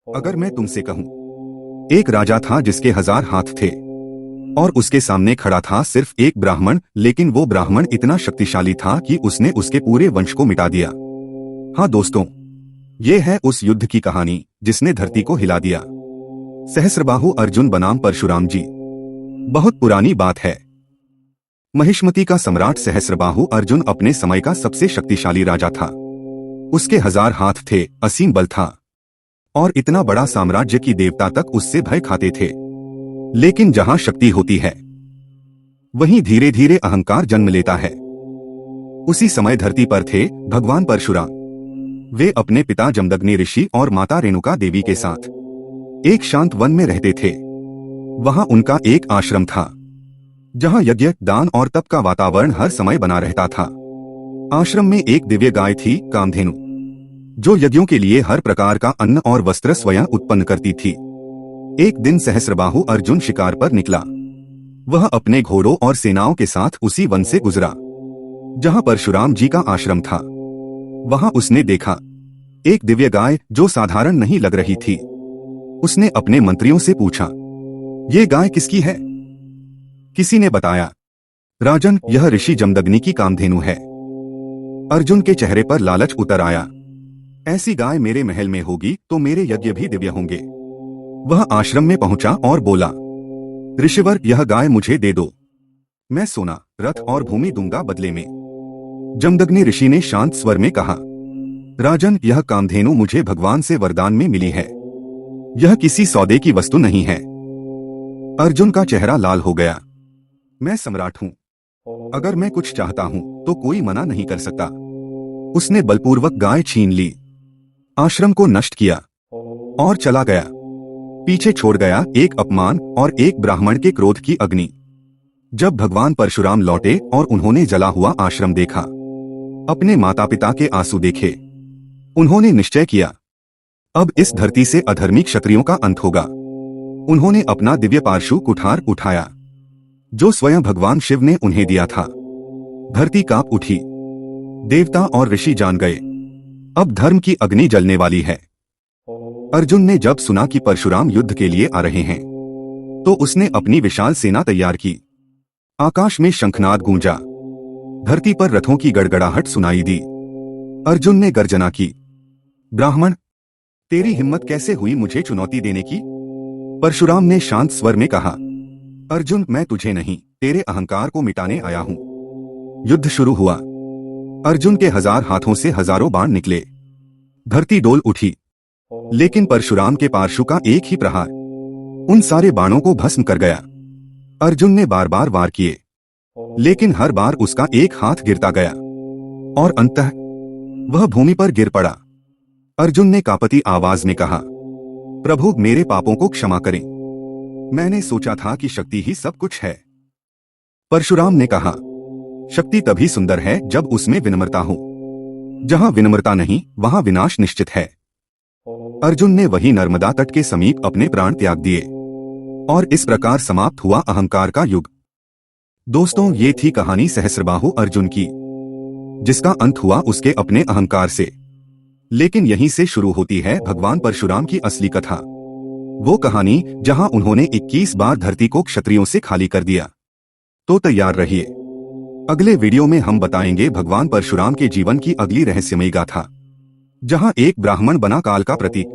अगर मैं तुमसे कहूं, एक राजा था जिसके 1000 हाथ थे और उसके सामने खड़ा था सिर्फ एक ब्राह्मण, लेकिन वो ब्राह्मण इतना शक्तिशाली था कि उसने उसके पूरे वंश को मिटा दिया। हाँ दोस्तों, ये है उस युद्ध की कहानी जिसने धरती को हिला दिया। सहस्त्रबाहु अर्जुन बनाम परशुराम जी। बहुत पुरानी बात है। महिष्मती का सम्राट सहस्त्रबाहु अर्जुन अपने समय का सबसे शक्तिशाली राजा था। उसके 1000 हाथ थे, असीम बल था और इतना बड़ा साम्राज्य कि देवता तक उससे भय खाते थे। लेकिन जहां शक्ति होती है वहीं धीरे धीरे अहंकार जन्म लेता है। उसी समय धरती पर थे भगवान परशुराम। वे अपने पिता जमदग्नि ऋषि और माता रेणुका देवी के साथ एक शांत वन में रहते थे। वहां उनका एक आश्रम था जहां यज्ञ, दान और तप का वातावरण हर समय बना रहता था। आश्रम में एक दिव्य गाय थी, कामधेनु, जो यज्ञों के लिए हर प्रकार का अन्न और वस्त्र स्वयं उत्पन्न करती थी। एक दिन सहस्त्रबाहु अर्जुन शिकार पर निकला। वह अपने घोड़ों और सेनाओं के साथ उसी वन से गुजरा जहां परशुराम जी का आश्रम था। वहां उसने देखा एक दिव्य गाय जो साधारण नहीं लग रही थी। उसने अपने मंत्रियों से पूछा, ये गाय किसकी है? किसी ने बताया, राजन, यह ऋषि जमदग्नि की कामधेनु है। अर्जुन के चेहरे पर लालच उतर आया। ऐसी गाय मेरे महल में होगी तो मेरे यज्ञ भी दिव्य होंगे। वह आश्रम में पहुंचा और बोला, ऋषिवर, यह गाय मुझे दे दो। मैं सोना, रथ और भूमि दूंगा बदले में। जमदग्नि ऋषि ने शांत स्वर में कहा, राजन, यह कामधेनु मुझे भगवान से वरदान में मिली है। यह किसी सौदे की वस्तु नहीं है। अर्जुन का चेहरा लाल हो गया। मैं सम्राट हूं। अगर मैं कुछ चाहता हूं तो कोई मना नहीं कर सकता। उसने बलपूर्वक गाय छीन ली, आश्रम को नष्ट किया और चला गया। पीछे छोड़ गया एक अपमान और एक ब्राह्मण के क्रोध की अग्नि। जब भगवान परशुराम लौटे और उन्होंने जला हुआ आश्रम देखा, अपने माता पिता के आंसू देखे, उन्होंने निश्चय किया, अब इस धरती से अधर्मी क्षत्रियों का अंत होगा। उन्होंने अपना दिव्य पारशु कुठार उठाया जो स्वयं भगवान शिव ने उन्हें दिया था। धरती कांप उठी। देवता और ऋषि जान गए, अब धर्म की अग्नि जलने वाली है। अर्जुन ने जब सुना कि परशुराम युद्ध के लिए आ रहे हैं तो उसने अपनी विशाल सेना तैयार की। आकाश में शंखनाद गूंजा, धरती पर रथों की गड़गड़ाहट सुनाई दी। अर्जुन ने गर्जना की, ब्राह्मण, तेरी हिम्मत कैसे हुई मुझे चुनौती देने की? परशुराम ने शांत स्वर में कहा, अर्जुन, मैं तुझे नहीं, तेरे अहंकार को मिटाने आया हूं। युद्ध शुरू हुआ। अर्जुन के 1000 हाथों से हजारों बाण निकले। धरती डोल उठी, लेकिन परशुराम के पारशु का एक ही प्रहार उन सारे बाणों को भस्म कर गया। अर्जुन ने बार बार वार किए, लेकिन हर बार उसका एक हाथ गिरता गया और अंततः वह भूमि पर गिर पड़ा। अर्जुन ने कांपती आवाज में कहा, प्रभु, मेरे पापों को क्षमा करें। मैंने सोचा था कि शक्ति ही सब कुछ है। परशुराम ने कहा, शक्ति तभी सुंदर है जब उसमें विनम्रता हो। जहां विनम्रता नहीं वहां विनाश निश्चित है। अर्जुन ने वही नर्मदा तट के समीप अपने प्राण त्याग दिए और इस प्रकार समाप्त हुआ अहंकार का युग। दोस्तों, ये थी कहानी सहस्त्रबाहु अर्जुन की, जिसका अंत हुआ उसके अपने अहंकार से। लेकिन यहीं से शुरू होती है भगवान परशुराम की असली कथा। वो कहानी जहां उन्होंने 21 बार धरती को क्षत्रियों से खाली कर दिया। तो तैयार रहिए, अगले वीडियो में हम बताएंगे भगवान परशुराम के जीवन की अगली रहस्यमयी गाथा, जहां एक ब्राह्मण बना काल का प्रतीक।